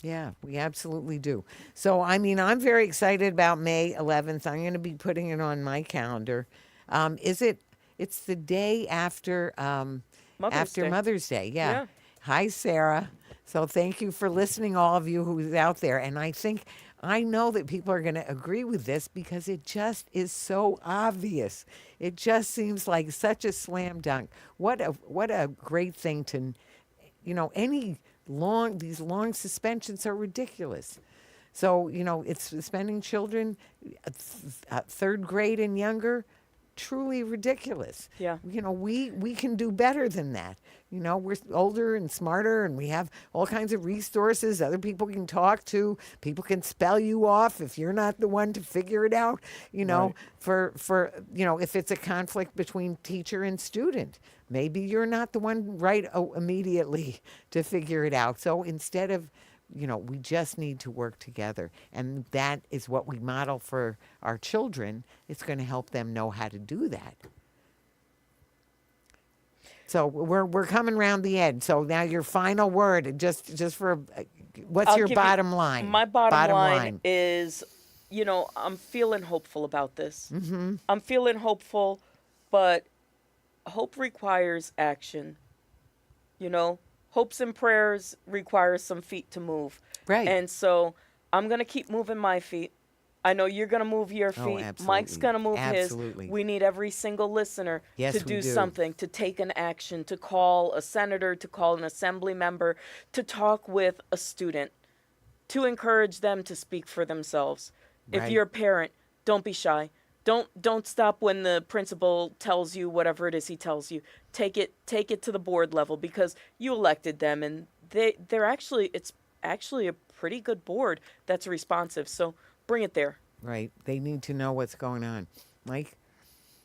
Yeah, we absolutely do. So, I'm very excited about May 11th. I'm going to be putting it on my calendar. It's the day after Day. Mother's Day. Yeah. Yeah. Hi, Sarah. So thank you for listening, all of you who's out there. And I know that people are going to agree with this because it just is so obvious. It just seems like such a slam dunk. What a great thing to, these long suspensions are ridiculous. So, it's suspending children, third grade and younger, truly ridiculous. Yeah. We can do better than that. We're older and smarter, and we have all kinds of resources other people can talk to. People can spell you off if you're not the one to figure it out. Right. For if it's a conflict between teacher and student, maybe you're not the one right immediately to figure it out. So instead of we just need to work together. And that is what we model for our children. It's going to help them know how to do that. So we're coming round the end. So now your final word, just for what's I'll your give you- bottom line? My bottom line is, I'm feeling hopeful about this. Mm-hmm. I'm feeling hopeful, but hope requires action. Hopes and prayers require some feet to move. Right. And so I'm going to keep moving my feet. I know you're going to move your feet. absolutely. Mike's going to move Absolutely. his. We need every single listener Yes, to we do do. something, to take an action, to call a senator, to call an assembly member, to talk with a student, to encourage them to speak for themselves. If Right. you're a parent, don't be shy. Don't stop when the principal tells you whatever it is he tells you. Take it to the board level, because you elected them, and it's actually a pretty good board that's responsive. So bring it there. Right. They need to know what's going on. Mike?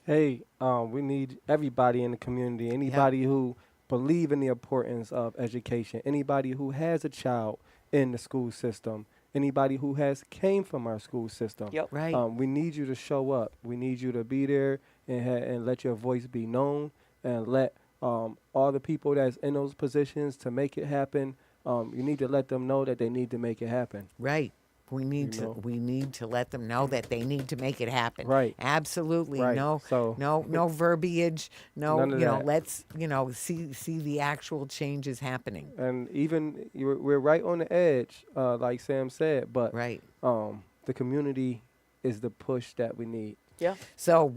Hey, we need everybody in the community, anybody who believe in the importance of education, anybody who has a child in the school system, anybody who has came from our school system. Yep. Right. We need you to show up. We need you to be there and let your voice be known, and let all the people that's in those positions to make it happen. You need to let them know that they need to make it happen. Right. We need You to know? we need to let them know that they need to make it happen. Right. Absolutely. Right. No So- no verbiage. No, None of that. let's, see the actual changes happening. And even we're right on the edge, like Sam said, but Right. the community is the push that we need. Yeah. So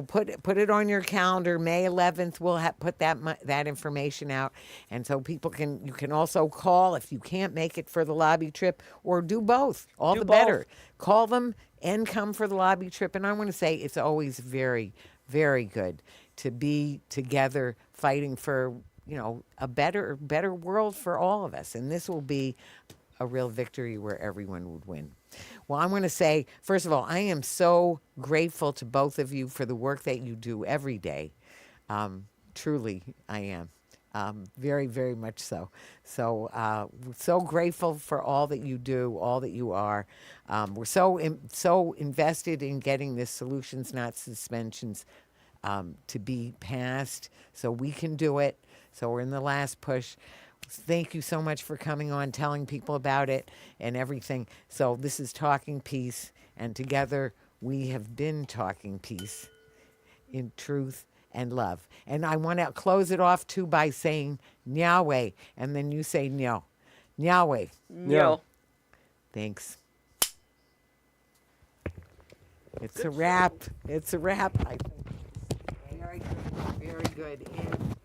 put it on your calendar. May 11th, we'll put that information out, and so you can also call if you can't make it for the lobby trip, or do both. All Do the better. both. Call them and come for the lobby trip. And I want to say it's always very, very good to be together fighting for a better world for all of us, and this will be a real victory where everyone would win. Well, I want to say, first of all, I am so grateful to both of you for the work that you do every day. Truly, I am. Very, very much so. So, so grateful for all that you do, all that you are. We're so invested in getting this solutions, not suspensions, to be passed, so we can do it. So we're in the last push. Thank you so much for coming on, telling people about it and everything. So this is Talking Peace, and together we have been talking peace in truth and love. And I want to close it off too by saying Nyahweh, and then you say Nyo. Nyahweh. No. Thanks. It's a wrap. It's a wrap. I think. Very good. Very good. And